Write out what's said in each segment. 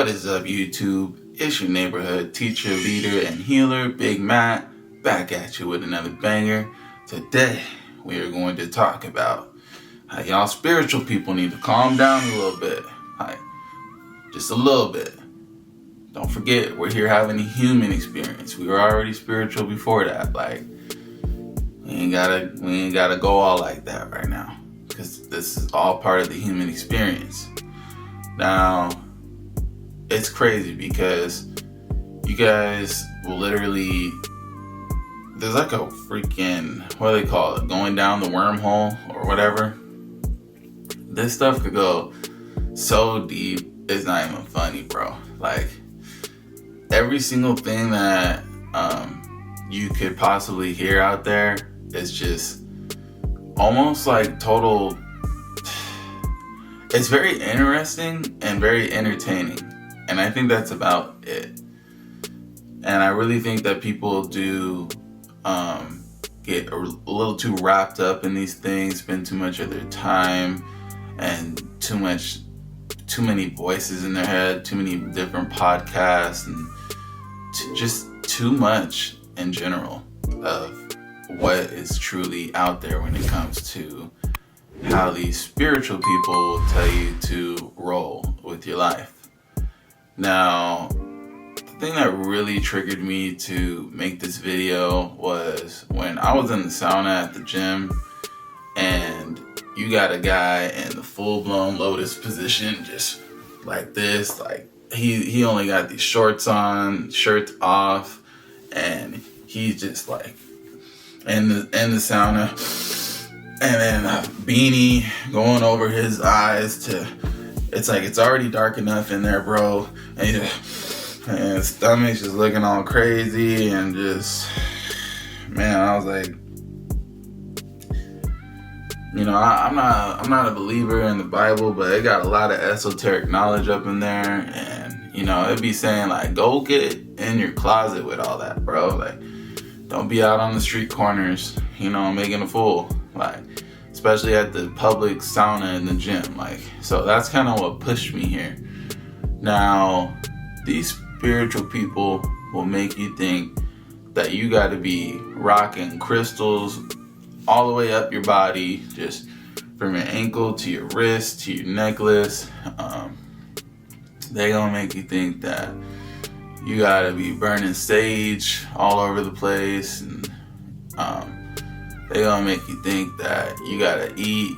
What is up, YouTube? It's your neighborhood teacher, leader, and healer, Big Matt, back at you with another banger. Today, we are going to talk about how y'all spiritual people need to calm down a little bit. Just a little bit. Don't forget, we're here having a human experience. We were already spiritual before that. We ain't gotta go all like that right now, because this is all part of the human experience. Now, it's crazy because you guys will literally, there's like a freaking, what do they call it, going down the wormhole or whatever. This stuff could go so deep, it's not even funny, bro. Every single thing that you could possibly hear out there is just almost like total. It's very interesting and very entertaining, and I think that's about it. And I really think that people do get a little too wrapped up in these things, spend too much of their time, and too many voices in their head, too many different podcasts, and just too much in general of what is truly out there when it comes to how these spiritual people will tell you to roll with your life. Now, the thing that really triggered me to make this video was when I was in the sauna at the gym, and you got a guy in the full-blown lotus position, just like this, he only got these shorts on, shirt off, and he's just in the sauna. And then a beanie going over his eyes it's already dark enough in there, bro. And his stomach's just looking all crazy, and just, man, I was like, I'm not a believer in the Bible, but it got a lot of esoteric knowledge up in there, and it'd be saying go get in your closet with all that, bro. Don't be out on the street corners, making a fool. Especially at the public sauna in the gym. So that's kind of what pushed me here. Now, these spiritual people will make you think that you got to be rocking crystals all the way up your body, just from your ankle to your wrist to your necklace. They gonna make you think that you gotta be burning sage all over the place, and they gonna make you think that you gotta eat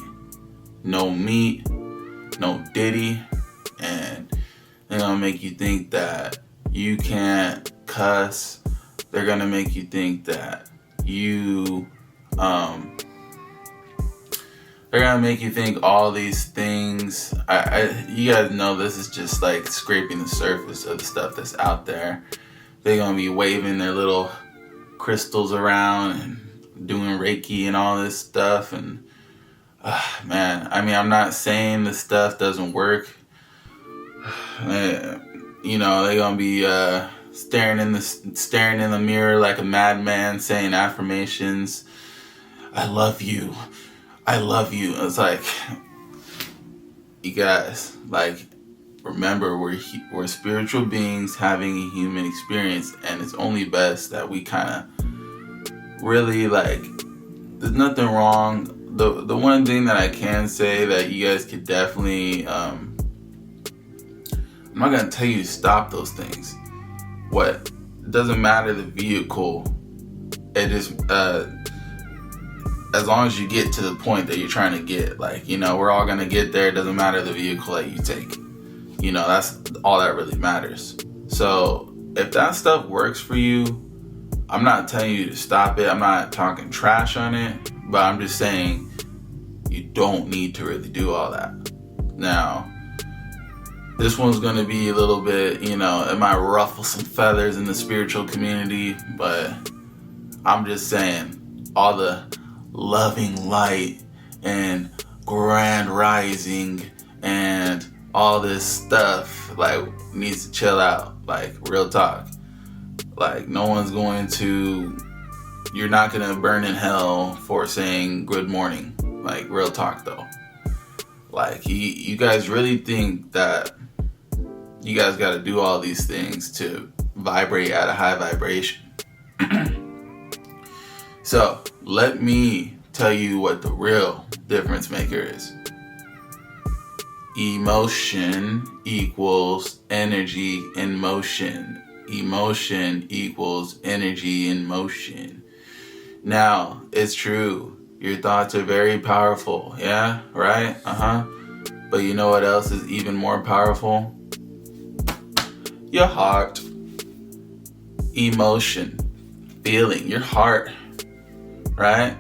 no meat, no diddy, and they're gonna make you think that you can't cuss. They're gonna make you think that you, they're gonna make you think all these things. You guys know this is just scraping the surface of the stuff that's out there. They're gonna be waving their little crystals around and doing Reiki and all this stuff, and I'm not saying this stuff doesn't work. They're gonna be staring in the mirror like a madman, saying affirmations. I love you. It's you guys, remember, we're spiritual beings having a human experience, and it's only best that we kind of really, there's nothing wrong. The one thing that I can say that you guys could definitely, I'm not gonna tell you to stop those things. It doesn't matter the vehicle. It is, as long as you get to the point that you're trying to get, we're all gonna get there. It doesn't matter the vehicle that you take. That's all that really matters. So if that stuff works for you, I'm not telling you to stop it. I'm not talking trash on it, but I'm just saying you don't need to really do all that. Now, this one's going to be a little bit, it might ruffle some feathers in the spiritual community, but I'm just saying all the loving light and grand rising and all this stuff, needs to chill out, real talk. No one's you're not going to burn in hell for saying good morning. Real talk though. You guys really think that You guys got to do all these things to vibrate at a high vibration. So let me tell you what the real difference maker is. Emotion equals energy in motion. Emotion equals energy in motion. Now, it's true. Your thoughts are very powerful. Yeah, right? But you know what else is even more powerful? Your heart. Emotion. Feeling. Your heart. Right?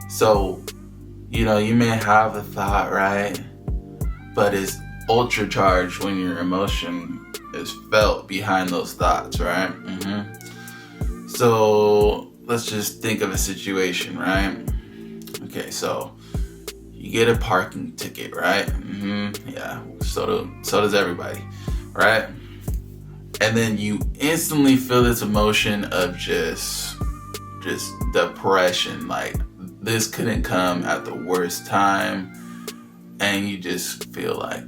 So, you may have a thought, right? But it's ultra charged when your emotion is felt behind those thoughts, right? So let's just think of a situation, right? Okay, so you get a parking ticket, right? Yeah, so does everybody, right? And then you instantly feel this emotion of just depression, like this couldn't come at the worst time, and you just feel like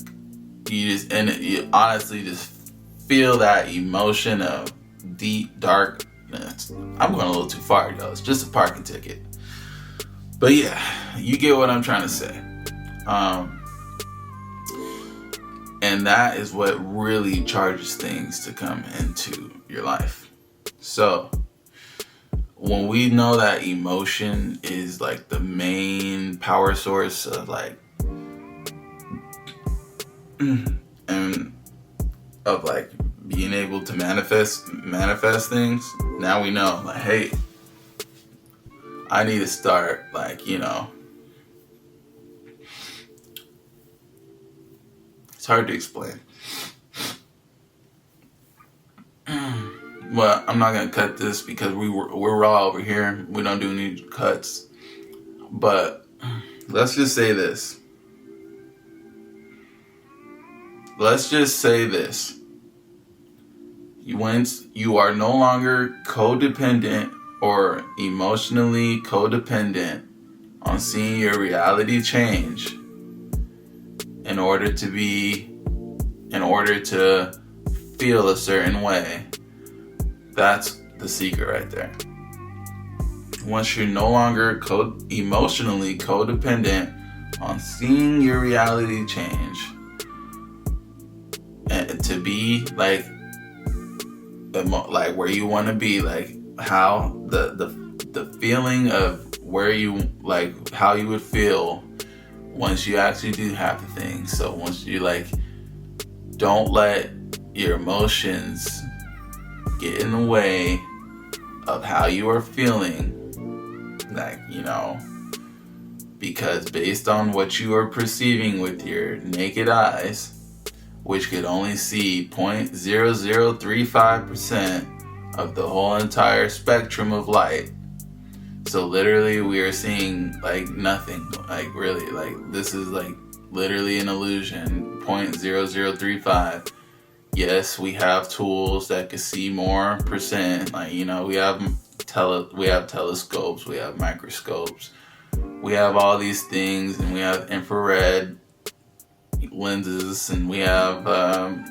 you honestly just feel that emotion of deep darkness. I'm going a little too far, y'all. It's just a parking ticket. But yeah, you get what I'm trying to say. And that is what really charges things to come into your life. So when we know that emotion is like the main power source of like being able to manifest things, now we know, like, hey, I need to start, it's hard to explain. But I'm not gonna cut this because we're raw over here. We don't do any cuts. But let's just say this. Once you are no longer codependent or emotionally codependent on seeing your reality change in order to feel a certain way. That's the secret right there. Once you're no longer emotionally codependent on seeing your reality change and to be like where you want to be, like how the feeling of where you, like how you would feel once you actually do have the thing. So once you don't let your emotions get in the way of how you are feeling, because based on what you are perceiving with your naked eyes, which could only see 0.0035% of the whole entire spectrum of light. So literally we are seeing nothing, this is literally an illusion, 0.0035. Yes, we have tools that can see more percent, we have telescopes, we have microscopes, we have all these things, and we have infrared lenses, and we have a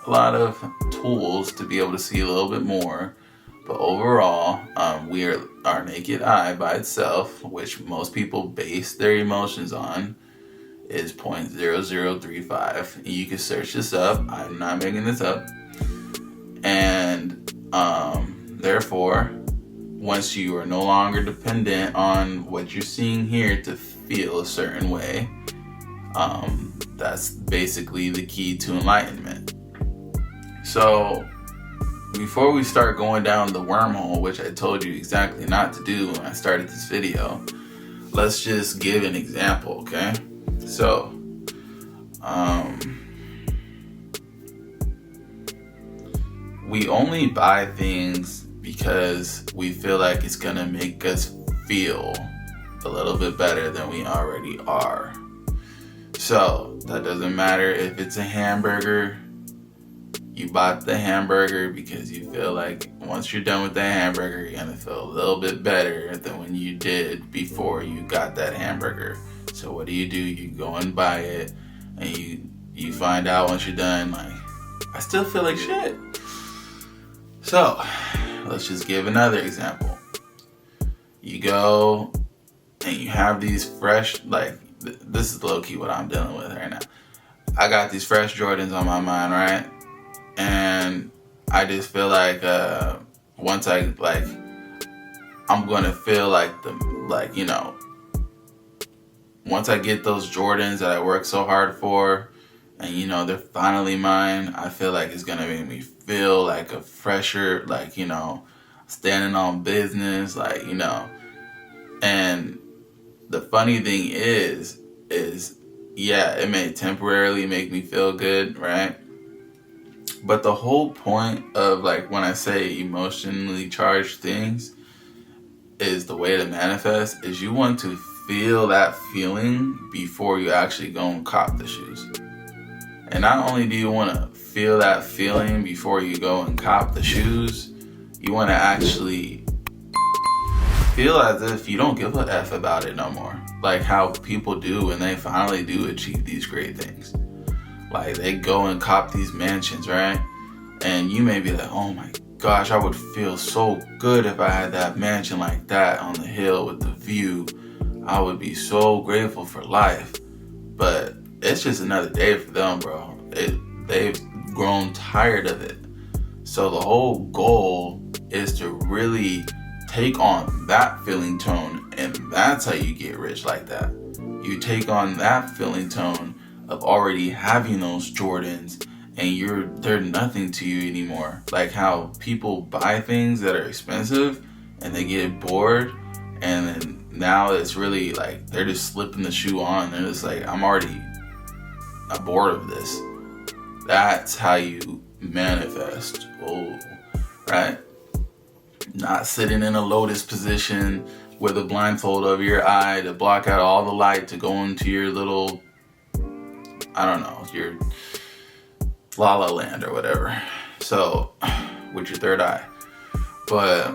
lot of tools to be able to see a little bit more. But overall, our naked eye by itself, which most people base their emotions on, is 0.0035. You can search this up. I'm not making this up. And therefore, once you are no longer dependent on what you're seeing here to feel a certain way, that's basically the key to enlightenment. So before we start going down the wormhole, which I told you exactly not to do when I started this video, let's just give an example, okay? So, we only buy things because we feel like it's gonna make us feel a little bit better than we already are. So, that doesn't matter if it's a hamburger. You bought the hamburger because you feel like once you're done with the hamburger, you're gonna feel a little bit better than when you did before you got that hamburger. So what do? You go and buy it, and you find out once you're done, I still feel like shit. So, let's just give another example. You go and you have these fresh, like, this is low-key what I'm dealing with right now. I got these fresh Jordans on my mind, right? And I just feel like once I, like, I'm going to feel like once I get those Jordans that I worked so hard for, and, they're finally mine, I feel like it's going to make me feel like a fresher, like, standing on business, like, and the funny thing is, yeah, it may temporarily make me feel good, right? But the whole point of, like, when I say emotionally charged things is the way to manifest is you want to feel that feeling before you actually go and cop the shoes. And not only do you want to feel that feeling before you go and cop the shoes, you want to actually feel as if you don't give a F about it no more. Like how people do when they finally do achieve these great things. Like they go and cop these mansions, right? And you may be like, oh my gosh, I would feel so good if I had that mansion like that on the hill with the view. I would be so grateful for life. But it's just another day for them, bro. They've grown tired of it. So the whole goal is to really take on that feeling tone, and that's how you get rich like that. You take on that feeling tone of already having those Jordans, and they're nothing to you anymore. Like how people buy things that are expensive and they get bored, and then now it's really like they're just slipping the shoe on. They're just like, I'm bored of this. That's how you manifest. Oh, right? Not sitting in a lotus position with a blindfold over your eye to block out all the light to go into your little, I don't know, your La La Land or whatever. So, with your third eye. But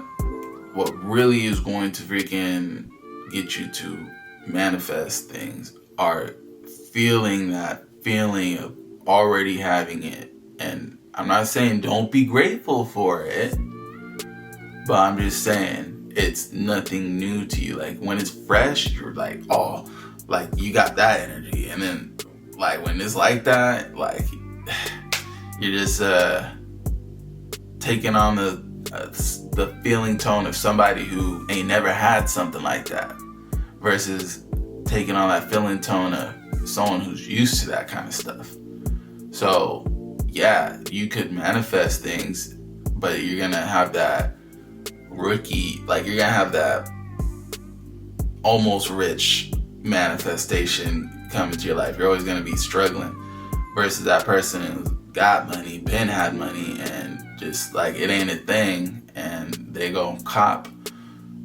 what really is going to freaking get you to manifest things are feeling that feeling of already having it. And I'm not saying don't be grateful for it, but I'm just saying it's nothing new to you. Like when it's fresh, you're like, oh, like you got that energy. And then like when it's like that, like you're just taking on the feeling tone of somebody who ain't never had something like that, versus taking on that feeling tone of someone who's used to that kind of stuff. So yeah, you could manifest things, but you're gonna have that rookie, like you're gonna have that almost rich manifestation come into your life. You're always gonna be struggling, versus that person who's got money, been had money, and just like it ain't a thing, and they go cop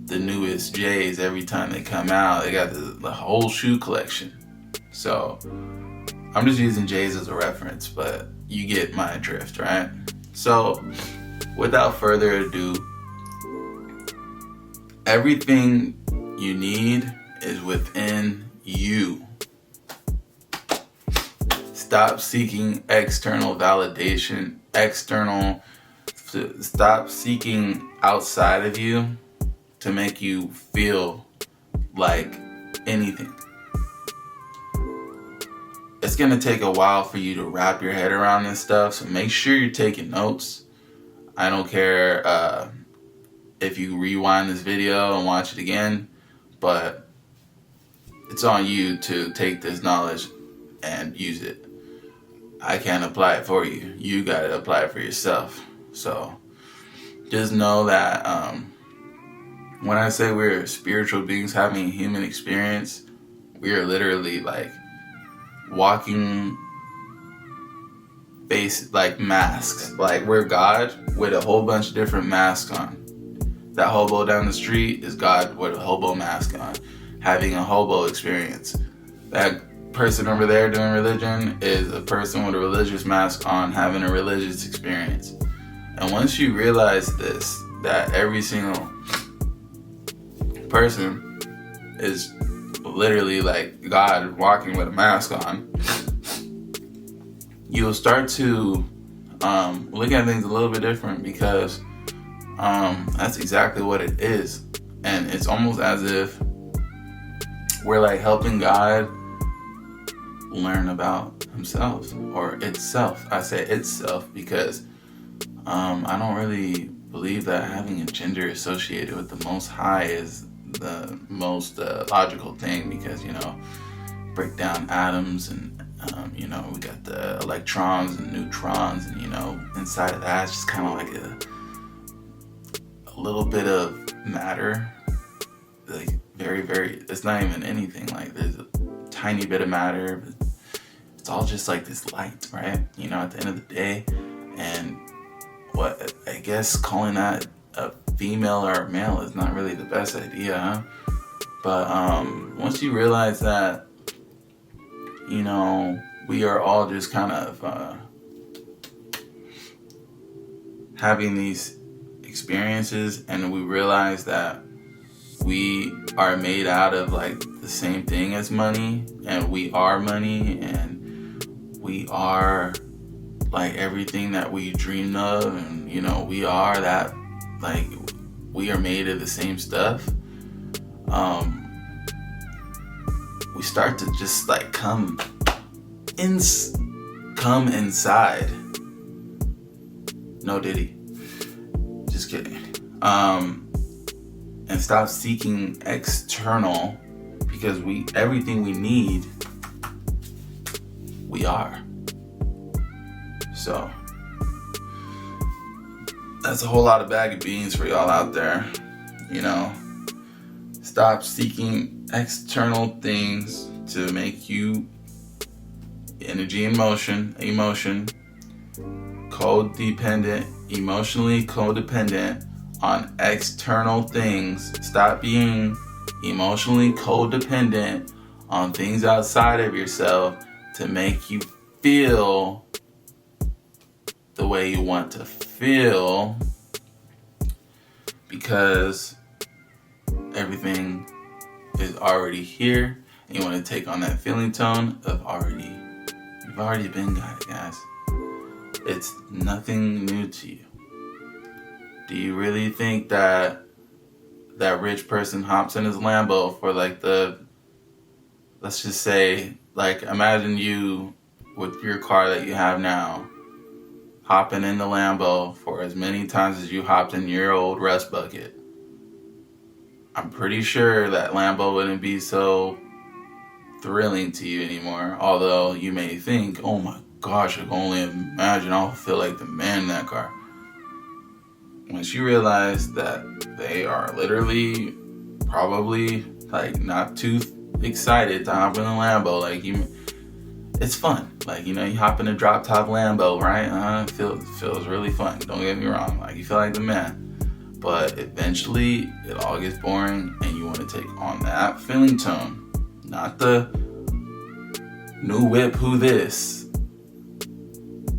the newest J's every time they come out. They got the whole shoe collection. So I'm just using J's as a reference, but you get my drift, right? So without further ado, everything you need is within you. Stop seeking external validation, stop seeking outside of you to make you feel like anything. It's gonna take a while for you to wrap your head around this stuff, so make sure you're taking notes. I don't care if you rewind this video and watch it again, but it's on you to take this knowledge and use it. I can't apply it for you. You gotta apply it for yourself. So just know that when I say we're spiritual beings having a human experience, we are literally like walking face like masks. Like we're God with a whole bunch of different masks on. That hobo down the street is God with a hobo mask on, having a hobo experience. That person over there doing religion is a person with a religious mask on, having a religious experience. And once you realize this, that every single person is literally like God walking with a mask on, you'll start to look at things a little bit different, because that's exactly what it is. And it's almost as if we're like helping God learn about himself, or itself. I say itself because I don't really believe that having a gender associated with the Most High is the most logical thing, because, break down atoms, and we got the electrons and neutrons, and inside of that it's just kind of like a little bit of matter, like very, very, it's not even anything, like there's a tiny bit of matter, but it's all just like this light, right? At the end of the day. And what I guess calling that a female or a male is not really the best idea, huh? But once you realize that, we are all just kind of having these experiences, and we realize that we are made out of like the same thing as money, and we are money, and we are like everything that we dreamed of, and we are that, like, we are made of the same stuff. We start to just like come inside. No Diddy, just kidding. And stop seeking external, because everything we need, we are. So that's a whole lot of bag of beans for y'all out there. Stop seeking external things to make you energy and emotion, emotionally codependent on external things. Stop being emotionally codependent on things outside of yourself to make you feel the way you want to feel, because everything is already here, and you want to take on that feeling tone of you've already been guided, guys. It's nothing new to you. Do you really think that rich person hops in his Lambo for like let's just say, like, imagine you with your car that you have now, hopping in the Lambo for as many times as you hopped in your old rust bucket. I'm pretty sure that Lambo wouldn't be so thrilling to you anymore. Although you may think, oh my gosh, I can only imagine I'll feel like the man in that car. Once you realize that they are literally probably like not too excited to hop in a Lambo, like it's fun. Like, you hop in a drop top Lambo, right? It feels really fun. Don't get me wrong. Like, you feel like the man. But eventually, it all gets boring, and you want to take on that feeling tone. Not the new whip, who this?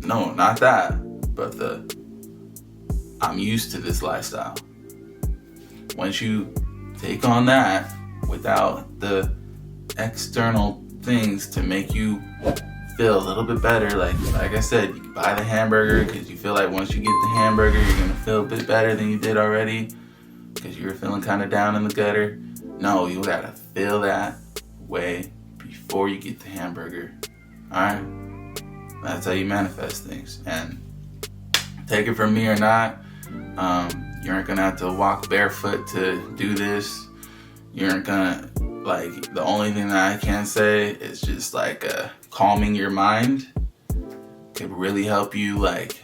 No, not that. But I'm used to this lifestyle. Once you take on that without the external things to make you feel a little bit better, like I said, you can buy the hamburger because you feel like once you get the hamburger, you're gonna feel a bit better than you did already, because you were feeling kind of down in the gutter. No, you gotta feel that way before you get the hamburger. Alright? That's how you manifest things. And take it from me or not, you aren't gonna have to walk barefoot to do this. You aren't gonna, like, the only thing that I can say is just like calming your mind could really help you, like,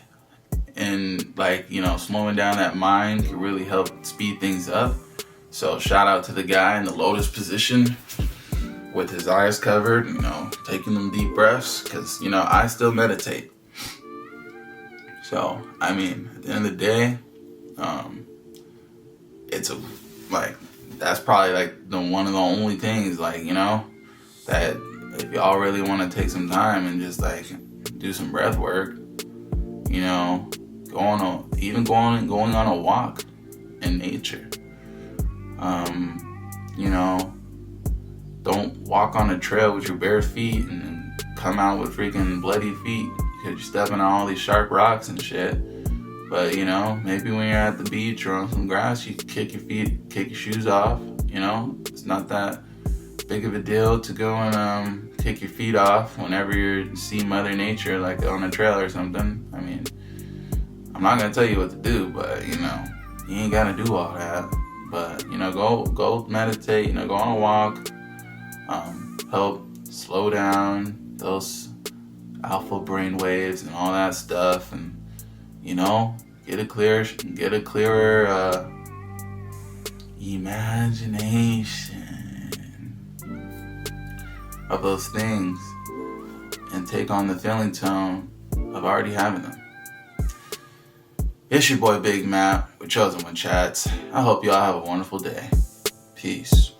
in like, slowing down that mind could really help speed things up. So shout out to the guy in the lotus position with his eyes covered, taking them deep breaths, because I still meditate. So I mean, at the end of the day, it's that's probably like one of the only things, like, that if y'all really want to take some time and just like do some breath work, going on a walk in nature. Don't walk on a trail with your bare feet and come out with freaking bloody feet. because you're stepping on all these sharp rocks and shit. But, you know, maybe when you're at the beach or on some grass, you can kick your shoes off. You know, it's not that big of a deal to go and kick your feet off whenever you see Mother Nature, like on a trail or something. I mean, I'm not gonna tell you what to do, but you know, you ain't gotta do all that. But you know, go meditate. You know, go on a walk. Help slow down those alpha brain waves and all that stuff, and you know, get a clearer imagination of those things, and take on the feeling tone of already having them. It's your boy Big Matt with Chosen One Chats. I hope y'all have a wonderful day. Peace.